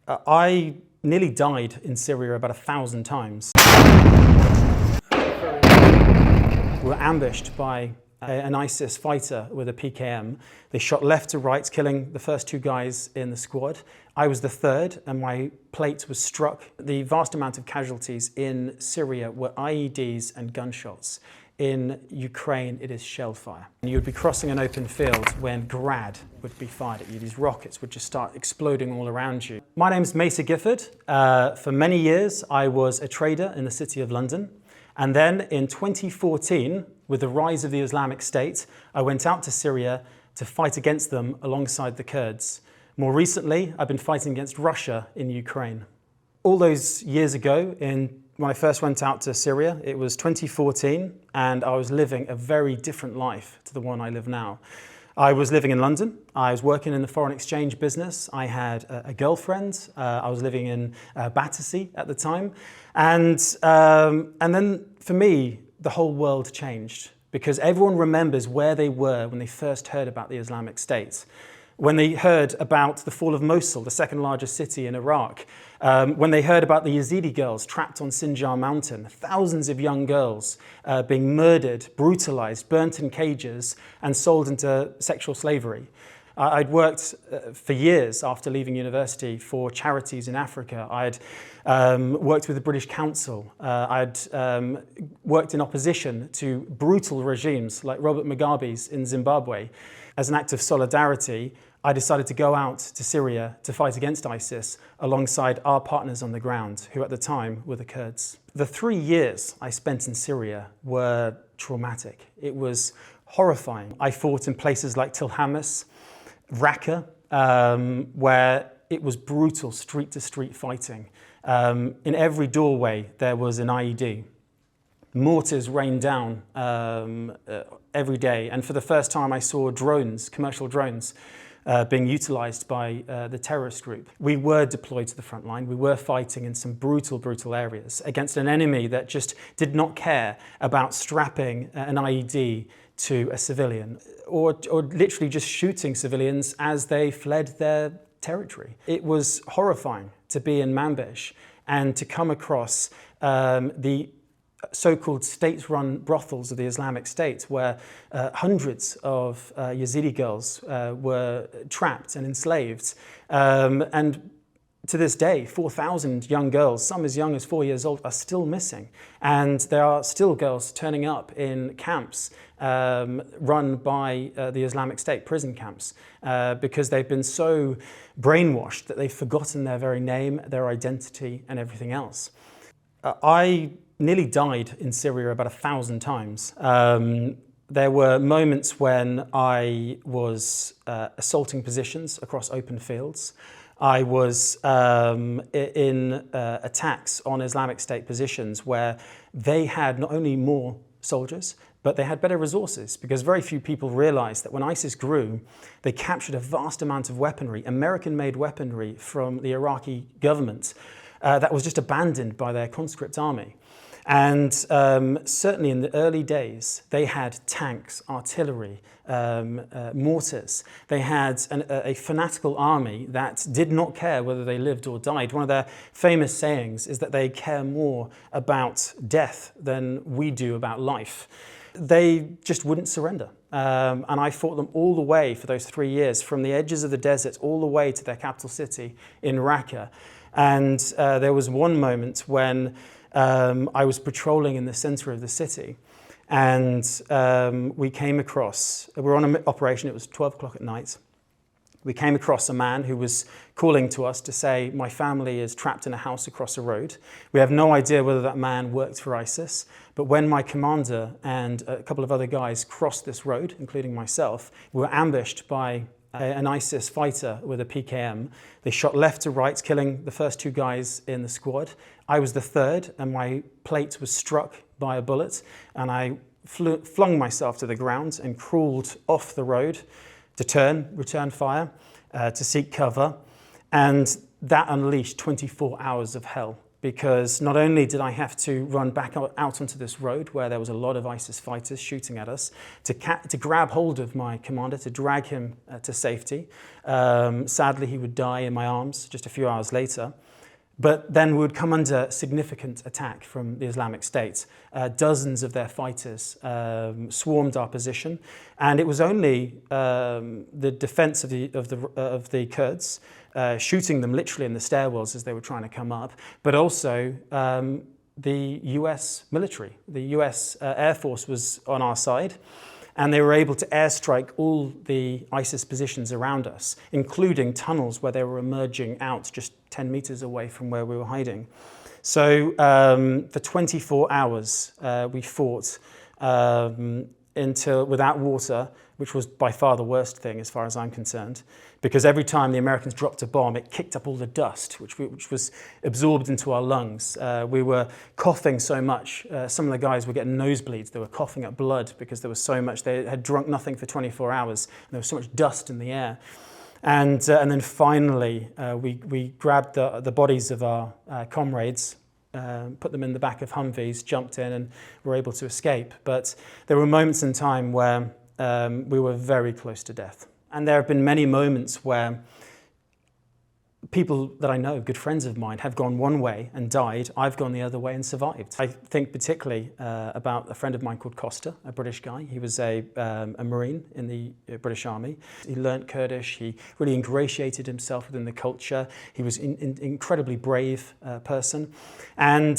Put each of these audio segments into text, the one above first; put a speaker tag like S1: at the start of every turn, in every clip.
S1: I nearly died in Syria about 1,000 times. We were ambushed by an ISIS fighter with a PKM. They shot left to right, killing the first two guys in the squad. I was the third, and my plate was struck. The vast amount of casualties in Syria were IEDs and gunshots. In Ukraine, it is shellfire. You would be crossing an open field when grad would be fired at you. These rockets would just start exploding all around you. My name's Gifford. For many years, I was a trader in the city of London. And then in 2014, with the rise of the Islamic State, I went out to Syria to fight against them alongside the Kurds. More recently, I've been fighting against Russia in Ukraine. All those years ago, when I first went out to Syria, it was 2014, and I was living a very different life to the one I live now. I was living in London. I was working in the foreign exchange business. I had a girlfriend. I was living in Battersea at the time. And then for me, the whole world changed, because everyone remembers where they were when they first heard about the Islamic State. When they heard about the fall of Mosul, the second largest city in Iraq, when they heard about the Yazidi girls trapped on Sinjar mountain, thousands of young girls being murdered, brutalized, burnt in cages, and sold into sexual slavery. I'd worked for years after leaving university for charities in Africa. I'd worked with the British Council. I'd worked in opposition to brutal regimes like Robert Mugabe's in Zimbabwe. As an act of solidarity, I decided to go out to Syria to fight against ISIS alongside our partners on the ground, who at the time were the Kurds. The 3 years I spent in Syria were traumatic. It was horrifying. I fought in places like Tilhamis, Raqqa, where it was brutal street-to-street fighting. In every doorway there was an IED. Mortars rained down every day, and for the first time I saw drones, commercial drones, being utilized by the terrorist group. We were deployed to the front line. We were fighting in some brutal areas against an enemy that just did not care about strapping an IED to a civilian or literally just shooting civilians as they fled their territory. It was horrifying to be in Manbij and to come across the so-called state-run brothels of the Islamic State, where hundreds of Yazidi girls were trapped and enslaved. And to this day, 4,000 young girls, some as young as 4 years old, are still missing. And there are still girls turning up in camps run by the Islamic State, prison camps, because they've been so brainwashed that they've forgotten their very name, their identity, and everything else. I nearly died in Syria about 1,000 times. There were moments when I was assaulting positions across open fields. I was in attacks on Islamic State positions where they had not only more soldiers, but they had better resources, because very few people realized that when ISIS grew, they captured a vast amount of weaponry, American-made weaponry from the Iraqi government that was just abandoned by their conscript army. And certainly in the early days, they had tanks, artillery, mortars. They had a fanatical army that did not care whether they lived or died. One of their famous sayings is that they care more about death than we do about life. They just wouldn't surrender. And I fought them all the way for those 3 years, from the edges of the desert all the way to their capital city in Raqqa. And there was one moment when I was patrolling in the center of the city, and we were on an operation. It was 12 o'clock at night. We came across a man who was calling to us to say, my family is trapped in a house across a road. We have no idea whether that man worked for ISIS, but when my commander and a couple of other guys crossed this road, including myself, we were ambushed by an ISIS fighter with a PKM. They shot left to right, killing the first two guys in the squad. I was the third, and my plate was struck by a bullet, and I flung myself to the ground and crawled off the road to return fire, to seek cover. And that unleashed 24 hours of hell, because not only did I have to run back out onto this road where there was a lot of ISIS fighters shooting at us, to grab hold of my commander, to drag him to safety. Sadly, he would die in my arms just a few hours later. But then we would come under significant attack from the Islamic State. Dozens of their fighters swarmed our position, and it was only the defense of the Kurds, shooting them literally in the stairwells as they were trying to come up, but also the US military. The US Air Force was on our side, and they were able to airstrike all the ISIS positions around us, including tunnels where they were emerging out just 10 meters away from where we were hiding. So for 24 hours, we fought without water, which was by far the worst thing as far as I'm concerned, because every time the Americans dropped a bomb, it kicked up all the dust, which was absorbed into our lungs. We were coughing so much. Some of the guys were getting nosebleeds. They were coughing up blood because there was so much. They had drunk nothing for 24 hours, and there was so much dust in the air. And then finally, we grabbed the bodies of our comrades, put them in the back of Humvees, jumped in, and were able to escape. But there were moments in time where we were very close to death. And there have been many moments where people that I know, good friends of mine, have gone one way and died. I've gone the other way and survived. I think particularly about a friend of mine called Costa, a British guy. He was a Marine in the British Army. He learnt Kurdish. He really ingratiated himself within the culture. He was an incredibly brave person. And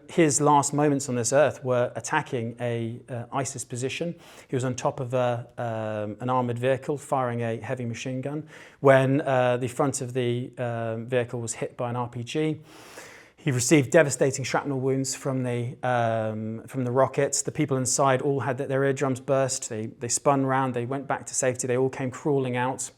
S1: his last moments on this earth were attacking a ISIS position. He was on top of an armoured vehicle firing a heavy machine gun when the front of the vehicle was hit by an RPG. He received devastating shrapnel wounds from the rockets. The people inside all had their eardrums burst. They spun round. They went back to safety. They all came crawling out.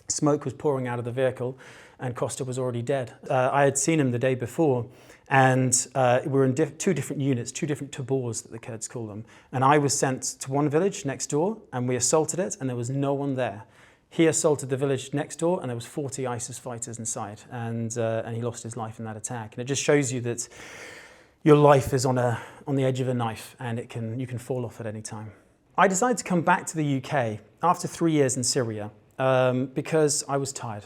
S1: Smoke was pouring out of the vehicle, and Costa was already dead. I had seen him the day before, and we were in two different units, two different tabors that the Kurds call them. And I was sent to one village next door, and we assaulted it, and there was no one there. He assaulted the village next door, and there was 40 ISIS fighters inside, and he lost his life in that attack. And it just shows you that your life is on the edge of a knife, and you can fall off at any time. I decided to come back to the UK after 3 years in Syria because I was tired.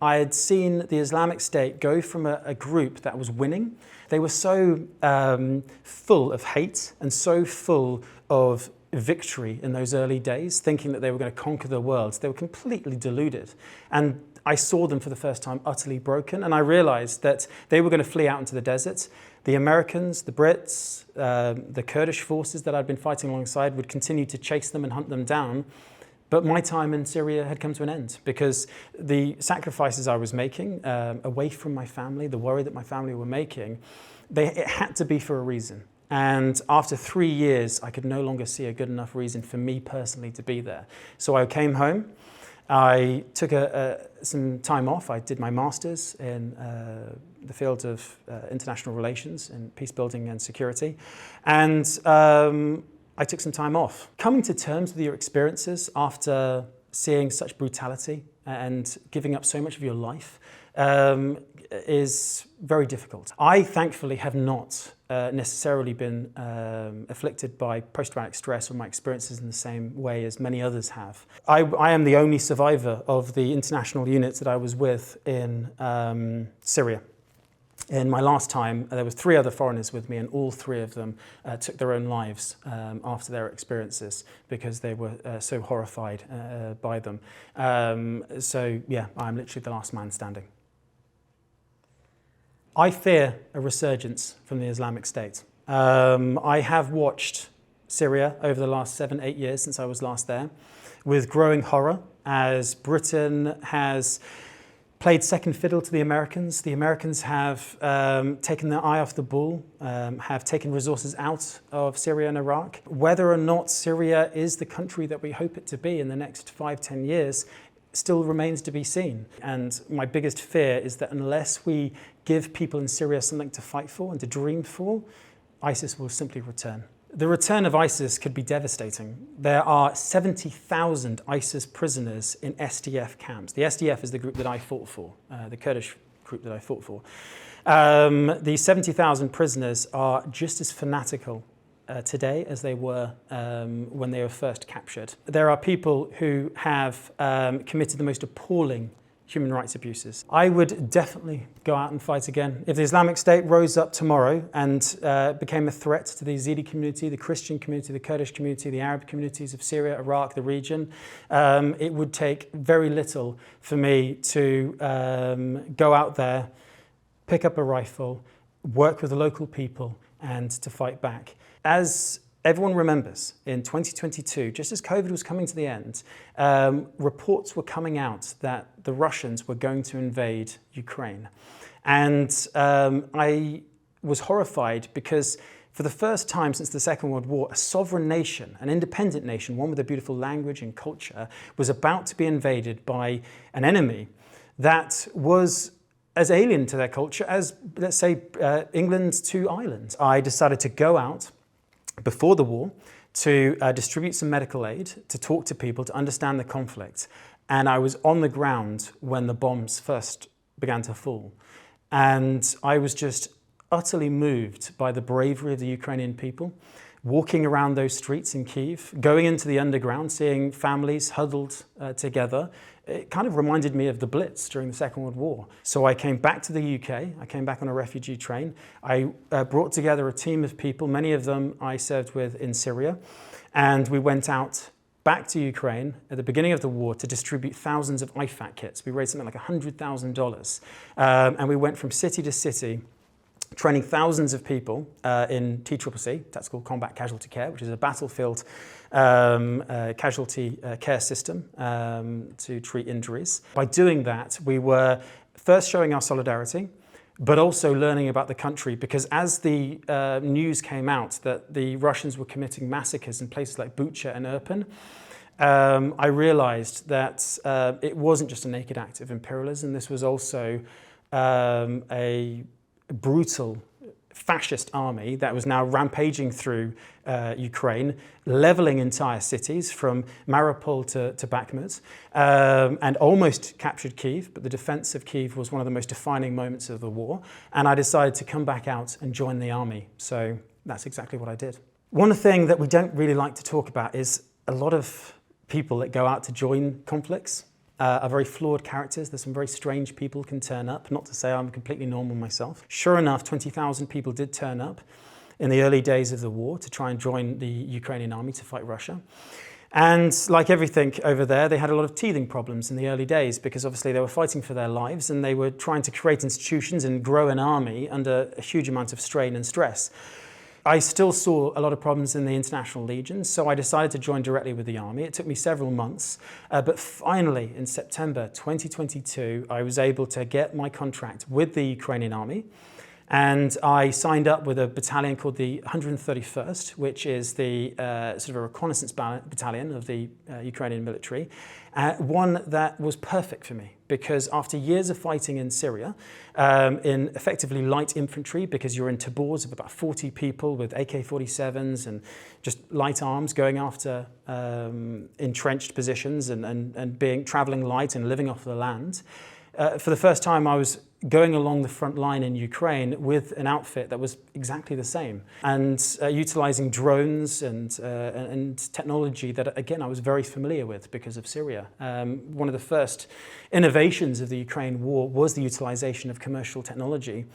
S1: I had seen the Islamic State go from a group that was winning. They were so full of hate and so full of victory in those early days, thinking that they were going to conquer the world. They were completely deluded. And I saw them for the first time utterly broken, and I realized that they were going to flee out into the desert. The Americans, the Brits, the Kurdish forces that I'd been fighting alongside would continue to chase them and hunt them down. But my time in Syria had come to an end because the sacrifices I was making away from my family, the worry that my family were making, it had to be for a reason. And after 3 years, I could no longer see a good enough reason for me personally to be there. So I came home. I took some time off. I did my master's in the field of international relations and peace building and security. And I took some time off. Coming to terms with your experiences after seeing such brutality and giving up so much of your life is very difficult. I thankfully have not necessarily been afflicted by post-traumatic stress or my experiences in the same way as many others have. I am the only survivor of the international units that I was with in Syria. In my last time, there were 3 other foreigners with me, and all 3 of them took their own lives after their experiences because they were so horrified by them. So yeah, I'm literally the last man standing. I fear a resurgence from the Islamic State. I have watched Syria over the last 7-8 years since I was last there with growing horror as Britain has played second fiddle to the Americans. The Americans have taken their eye off the ball, have taken resources out of Syria and Iraq. Whether or not Syria is the country that we hope it to be in the next 5-10 years still remains to be seen. And my biggest fear is that unless we give people in Syria something to fight for and to dream for, ISIS will simply return. The return of ISIS could be devastating. There are 70,000 ISIS prisoners in SDF camps. The SDF is the group that I fought for, the Kurdish group that I fought for. The 70,000 prisoners are just as fanatical today as they were when they were first captured. There are people who have committed the most appalling human rights abuses. I would definitely go out and fight again. If the Islamic State rose up tomorrow and became a threat to the Yazidi community, the Christian community, the Kurdish community, the Arab communities of Syria, Iraq, the region, it would take very little for me to go out there, pick up a rifle, work with the local people, and to fight back. As everyone remembers, in 2022, just as COVID was coming to the end, reports were coming out that the Russians were going to invade Ukraine. And I was horrified because for the first time since the Second World War, a sovereign nation, an independent nation, one with a beautiful language and culture, was about to be invaded by an enemy that was as alien to their culture as, let's say, England to Ireland. I decided to go out before the war to distribute some medical aid, to talk to people, to understand the conflict. And I was on the ground when the bombs first began to fall. And I was just utterly moved by the bravery of the Ukrainian people, walking around those streets in Kyiv, going into the underground, seeing families huddled together. It kind of reminded me of the Blitz during the Second World War. So I came back to the UK, I came back on a refugee train. I brought together a team of people, many of them I served with in Syria, and we went out back to Ukraine at the beginning of the war to distribute thousands of IFAK kits. We raised something like $100,000, and we went from city to city, training thousands of people in TCCC, Tactical Combat Casualty Care, which is a battlefield casualty care system to treat injuries. By doing that, we were first showing our solidarity, but also learning about the country, because as the news came out that the Russians were committing massacres in places like Bucha and Irpin, I realized that it wasn't just a naked act of imperialism. This was also a brutal fascist army that was now rampaging through Ukraine, leveling entire cities from Mariupol to Bakhmut, and almost captured Kyiv, but the defense of Kyiv was one of the most defining moments of the war, and I decided to come back out and join the army. So that's exactly what I did. One thing that we don't really like to talk about is a lot of people that go out to join conflicts are very flawed characters. There's some very strange people can turn up, not to say I'm completely normal myself. Sure enough, 20,000 people did turn up in the early days of the war to try and join the Ukrainian army to fight Russia. And like everything over there, they had a lot of teething problems in the early days because obviously they were fighting for their lives and they were trying to create institutions and grow an army under a huge amount of strain and stress. I still saw a lot of problems in the international legions, so I decided to join directly with the army. It took me several months, but finally in September 2022, I was able to get my contract with the Ukrainian army, and I signed up with a battalion called the 131st, which is the sort of a reconnaissance battalion of the Ukrainian military, one that was perfect for me. Because after years of fighting in Syria, in effectively light infantry, because you're in tabors of about 40 people with AK-47s and just light arms going after entrenched positions and traveling light and living off the land. For the first time, I was going along the front line in Ukraine with an outfit that was exactly the same, and utilizing drones and technology that, again, I was very familiar with because of Syria. One of the first innovations of the Ukraine war was the utilization of commercial technology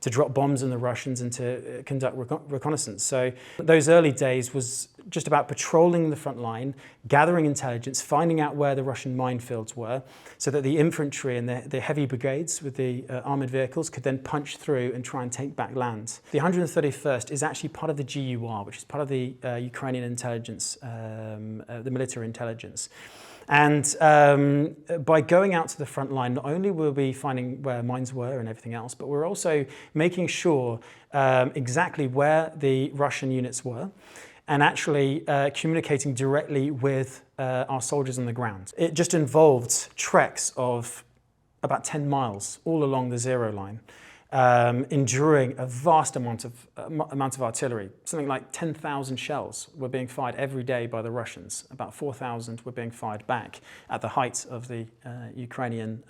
S1: to drop bombs on the Russians and to conduct reconnaissance. So those early days was just about patrolling the front line, gathering intelligence, finding out where the Russian minefields were, so that the infantry and the heavy brigades with the armored vehicles could then punch through and try and take back land. The 131st is actually part of the GUR, which is part of the Ukrainian intelligence, the military intelligence. And by going out to the front line, not only were we finding where mines were and everything else, but we're also making sure exactly where the Russian units were and actually communicating directly with our soldiers on the ground. It just involved treks of about 10 miles all along the zero line. enduring a vast amount of artillery. Something like 10,000 shells were being fired every day by the Russians. About 4,000 were being fired back at the height of the Ukrainian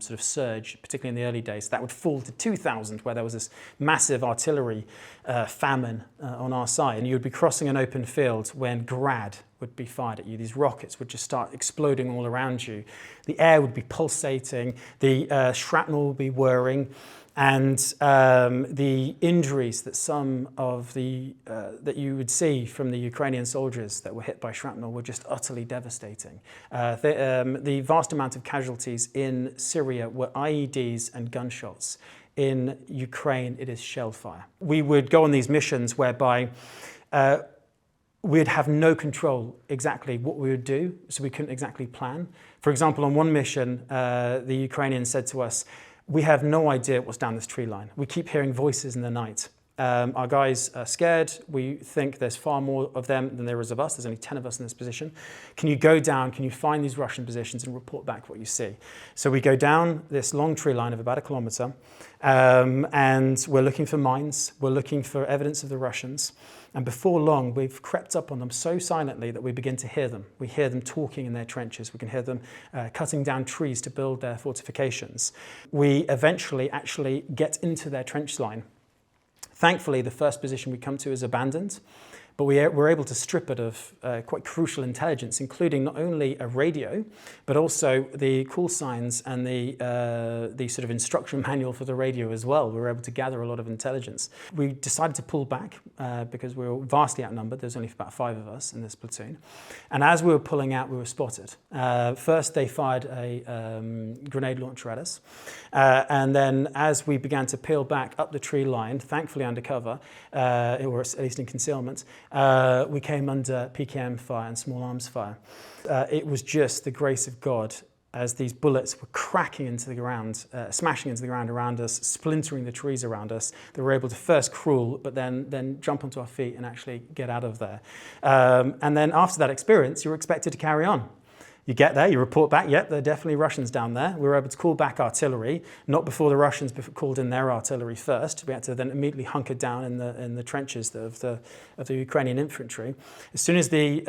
S1: sort of surge, particularly in the early days. That would fall to 2,000, where there was this massive artillery famine on our side. And you would be crossing an open field when grad would be fired at you. These rockets would just start exploding all around you. The air would be pulsating, the shrapnel would be whirring, and the injuries that some of the that you would see from the Ukrainian soldiers that were hit by shrapnel were just utterly devastating. The vast amount of casualties in Syria were IEDs and gunshots. In Ukraine, it is shell fire. We would go on these missions whereby we'd have no control exactly what we would do, so we couldn't exactly plan. For example, on one mission, the Ukrainians said to us, "We have no idea what's down this tree line. We keep hearing voices in the night. Our guys are scared. We think there's far more of them than there is of us. There's only 10 of us in this position. Can you go down? Can you find these Russian positions and report back what you see?" So we go down this long tree line of about 1 kilometer, and we're looking for mines. We're looking for evidence of the Russians. And before long, we've crept up on them so silently that we begin to hear them. We hear them talking in their trenches. We can hear them cutting down trees to build their fortifications. We eventually actually get into their trench line. Thankfully, the first position we come to is abandoned, but we're able to strip it of quite crucial intelligence, including not only a radio, but also the call signs and the sort of instruction manual for the radio as well. We were able to gather a lot of intelligence. We decided to pull back because we were vastly outnumbered. There's only about 5 of us in this platoon. And as we were pulling out, we were spotted. First, they fired a grenade launcher at us. And then as we began to peel back up the tree line, thankfully under cover, or at least in concealment, we came under PKM fire and small arms fire. It was just the grace of God as these bullets were cracking into the ground, smashing into the ground around us, splintering the trees around us, that we were able to first crawl, but then jump onto our feet and actually get out of there. And then after that experience, you're expected to carry on. You get there, you report back, yep, there are definitely Russians down there. We were able to call back artillery, not before the Russians called in their artillery first. We had to then immediately hunker down in the trenches of the Ukrainian infantry. As soon as the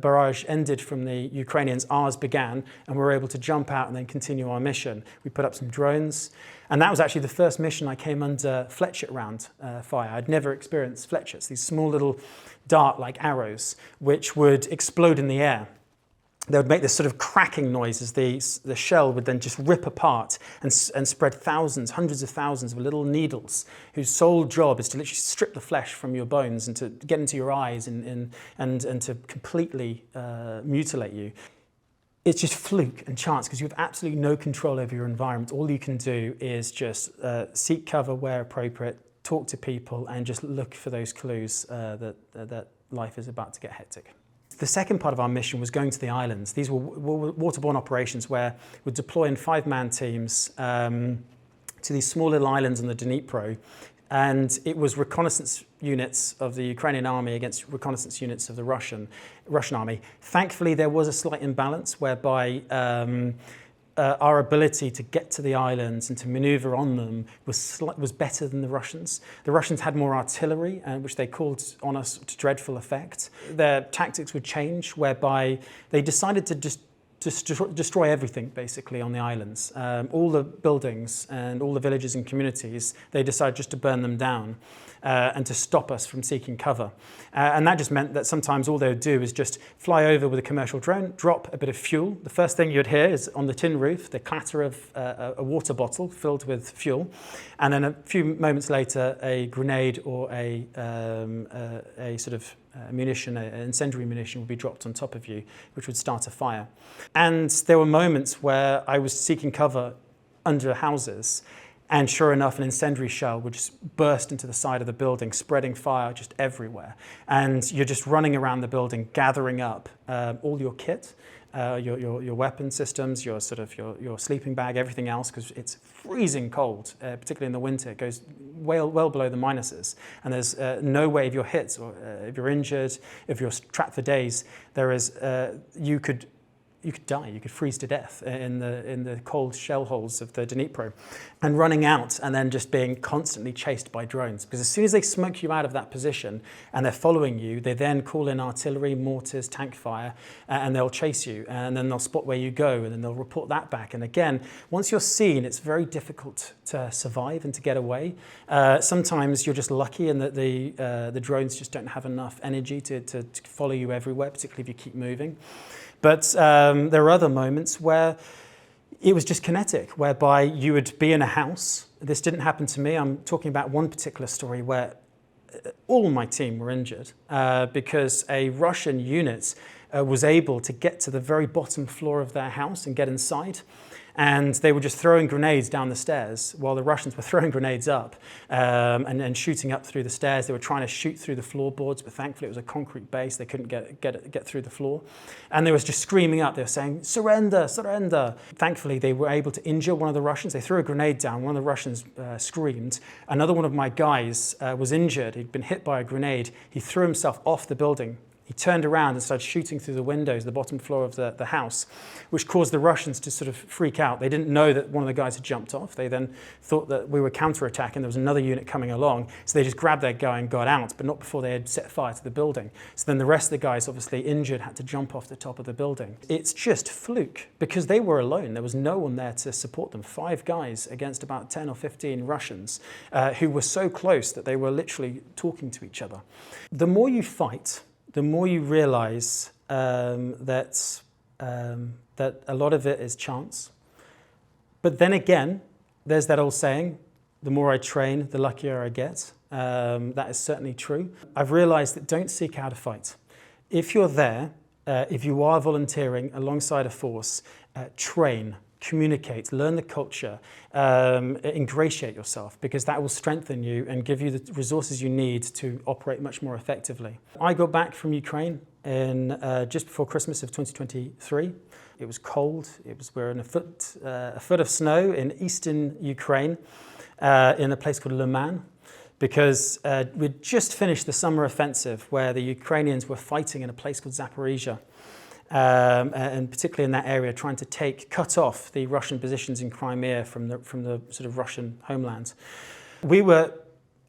S1: barrage ended from the Ukrainians, ours began, and we were able to jump out and then continue our mission. We put up some drones, and that was actually the first mission I came under fletchet round fire. I'd never experienced fletchets, these small little dart-like arrows, which would explode in the air. They would make this sort of cracking noise as the shell would then just rip apart and spread thousands, hundreds of thousands of little needles whose sole job is to literally strip the flesh from your bones and to get into your eyes and to completely mutilate you. It's just fluke and chance because you have absolutely no control over your environment. All you can do is just seek cover where appropriate, talk to people, and just look for those clues that life is about to get hectic. The second part of our mission was going to the islands. These were waterborne operations where we'd deploy in 5-man teams to these small little islands on the Dnipro. And it was reconnaissance units of the Ukrainian army against reconnaissance units of the Russian army. Thankfully, there was a slight imbalance whereby our ability to get to the islands and to maneuver on them was better than the Russians. The Russians had more artillery, which they called on us to dreadful effect. Their tactics would change, whereby they decided to just destroy everything, basically, on the islands. All the buildings and all the villages and communities, they decided just to burn them down and to stop us from seeking cover. And that just meant that sometimes all they would do is just fly over with a commercial drone, drop a bit of fuel. The first thing you'd hear is on the tin roof, the clatter of a water bottle filled with fuel. And then a few moments later, a grenade or a sort of munition, an incendiary munition would be dropped on top of you, which would start a fire. And there were moments where I was seeking cover under houses, and sure enough, an incendiary shell would just burst into the side of the building, spreading fire just everywhere. And you're just running around the building, gathering up all your kit, your weapon systems, your sleeping bag, everything else, because it's freezing cold, particularly in the winter. It goes well below the minuses, and there's no way if you're hit or if you're injured, if you're trapped for days, there is you could you could die, you could freeze to death in the cold shell holes of the Dnipro, and running out and then just being constantly chased by drones. Because as soon as they smoke you out of that position and they're following you, they then call in artillery, mortars, tank fire, and they'll chase you, and then they'll spot where you go, and then they'll report that back. And again, once you're seen, it's very difficult to survive and to get away. Sometimes you're just lucky in that the drones just don't have enough energy to follow you everywhere, particularly if you keep moving. But there are other moments where it was just kinetic, whereby you would be in a house. This didn't happen to me. I'm talking about one particular story where all my team were injured because a Russian unit was able to get to the very bottom floor of their house and get inside. And they were just throwing grenades down the stairs while the Russians were throwing grenades up and shooting up through the stairs. They were trying to shoot through the floorboards, but thankfully it was a concrete base. They couldn't get through the floor. And they were just screaming up. They were saying, surrender, surrender. Thankfully, they were able to injure one of the Russians. They threw a grenade down. One of the Russians screamed. Another one of my guys was injured. He'd been hit by a grenade. He threw himself off the building. He turned around and started shooting through the windows, the bottom floor of the house, which caused the Russians to sort of freak out. They didn't know that one of the guys had jumped off. They then thought that we were counterattacking. There was another unit coming along. So they just grabbed their guy and got out, but not before they had set fire to the building. So then the rest of the guys, obviously injured, had to jump off the top of the building. It's just fluke because they were alone. There was no one there to support them. 5 guys against about 10 or 15 Russians who were so close that they were literally talking to each other. The more you fight, the more you realize that a lot of it is chance. But then again, there's that old saying, the more I train, the luckier I get. That is certainly true. I've realized that don't seek out a fight. If you're there, if you are volunteering alongside a force, train, communicate, learn the culture, ingratiate yourself, because that will strengthen you and give you the resources you need to operate much more effectively. I got back from Ukraine in just before Christmas of 2023. It was cold. We're in a foot of snow in eastern Ukraine in a place called Liman, because we'd just finished the summer offensive where the Ukrainians were fighting in a place called Zaporizhia. And particularly in that area, trying to cut off the Russian positions in Crimea from the sort of Russian homeland. We were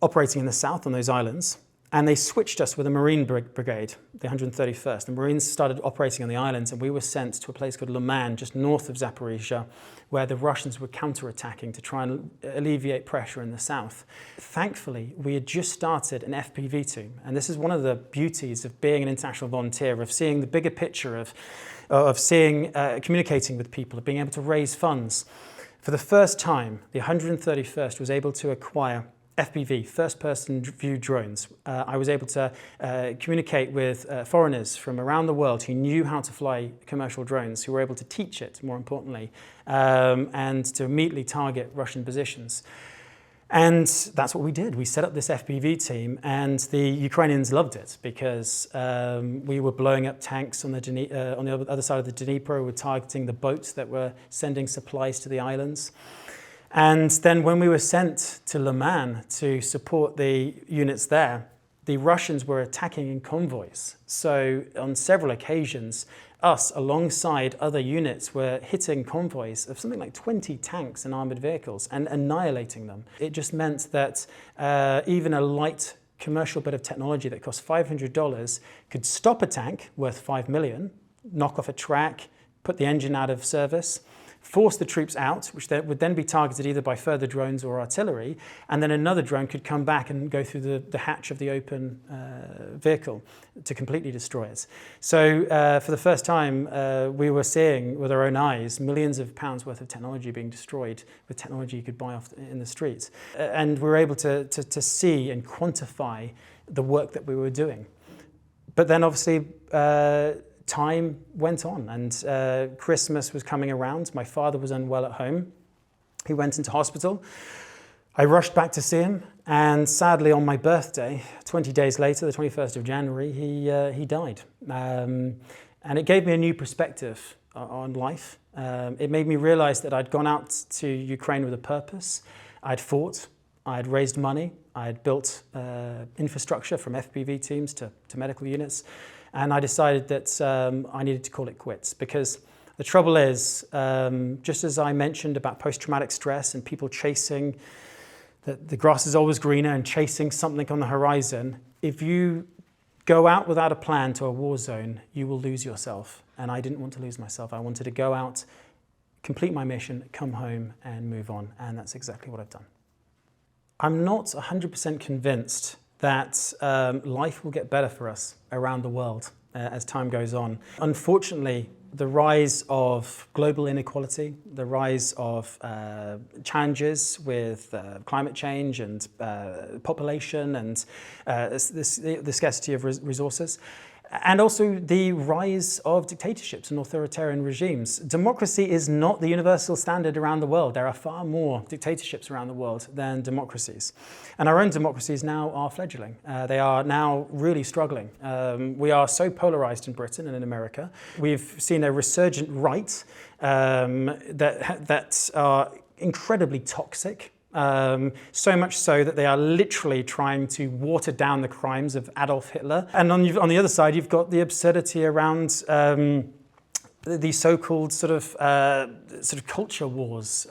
S1: operating in the south on those islands, and they switched us with a Marine brigade, the 131st. The Marines started operating on the islands, and we were sent to a place called Liman, just north of Zaporizhia, where the Russians were counterattacking to try and alleviate pressure in the south. Thankfully, we had just started an FPV team, and this is one of the beauties of being an international volunteer, of seeing the bigger picture, of seeing, communicating with people, of being able to raise funds. For the first time, the 131st was able to acquire FPV, first-person view drones. I was able to communicate with foreigners from around the world who knew how to fly commercial drones, who were able to teach it, more importantly, and to immediately target Russian positions. And that's what we did. We set up this FPV team, and the Ukrainians loved it because we were blowing up tanks on the other side of the Dnipro. We were targeting the boats that were sending supplies to the islands. And then when we were sent to Liman to support the units there, the Russians were attacking in convoys. So on several occasions, us alongside other units were hitting convoys of something like 20 tanks and armored vehicles and annihilating them. It just meant that even a light commercial bit of technology that cost $500 could stop a tank worth $5 million, knock off a track, put the engine out of service, force the troops out, which would then be targeted either by further drones or artillery, and then another drone could come back and go through the hatch of the open vehicle to completely destroy it. So for the first time, we were seeing with our own eyes millions of pounds worth of technology being destroyed with technology you could buy off in the streets. And we were able to see and quantify the work that we were doing. But then obviously, time went on, and Christmas was coming around. My father was unwell at home. He went into hospital. I rushed back to see him, and sadly on my birthday, 20 days later, the 21st of January, he died. And it gave me a new perspective on life. It made me realize that I'd gone out to Ukraine with a purpose. I'd fought, I'd raised money, I'd built infrastructure from FPV teams to medical units. And I decided that I needed to call it quits, because The trouble is, just as I mentioned about post-traumatic stress and people chasing, the grass is always greener and chasing something on the horizon, if you go out without a plan to a war zone, you will lose yourself. And I didn't want to lose myself. I wanted to go out, complete my mission, come home and move on. And that's exactly what I've done. I'm not 100% convinced that life will get better for us around the world as time goes on. Unfortunately, the rise of global inequality, the rise of challenges with climate change and population and the scarcity of resources, and also the rise of dictatorships and authoritarian regimes. Democracy is not the universal standard around the world. There are far more dictatorships around the world than democracies. And our own democracies now are fledgling. They are now really struggling. We are so polarized in Britain and in America. We've seen a resurgent right that are incredibly toxic. So much so that they are literally trying to water down the crimes of Adolf Hitler. And on the other side, you've got the absurdity around the so-called sort of culture wars,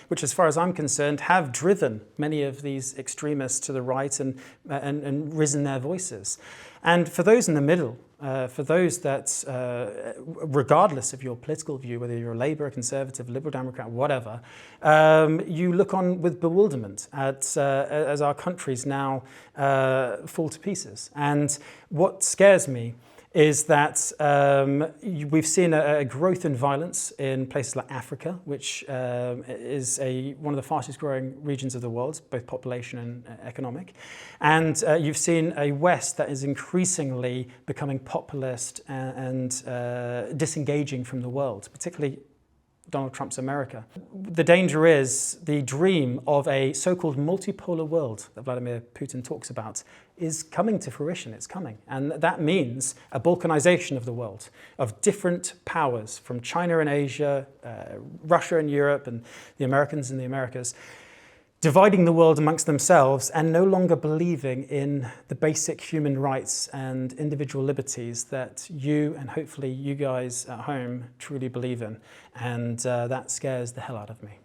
S1: which, as far as I'm concerned, have driven many of these extremists to the right and risen their voices. And for those in the middle, for those that, regardless of your political view, whether you're a Labour, a Conservative, Liberal Democrat, whatever, you look on with bewilderment at as our countries now fall to pieces. And what scares me is that we've seen a growth in violence in places like Africa, which is one of the fastest growing regions of the world, both population and economic. And you've seen a West that is increasingly becoming populist and disengaging from the world, particularly Donald Trump's America. The danger is the dream of a so-called multipolar world that Vladimir Putin talks about is coming to fruition. It's coming. And that means a balkanization of the world, of different powers from China and Asia, Russia and Europe, and the Americans and the Americas, dividing the world amongst themselves and no longer believing in the basic human rights and individual liberties that you and hopefully you guys at home truly believe in. And that scares the hell out of me.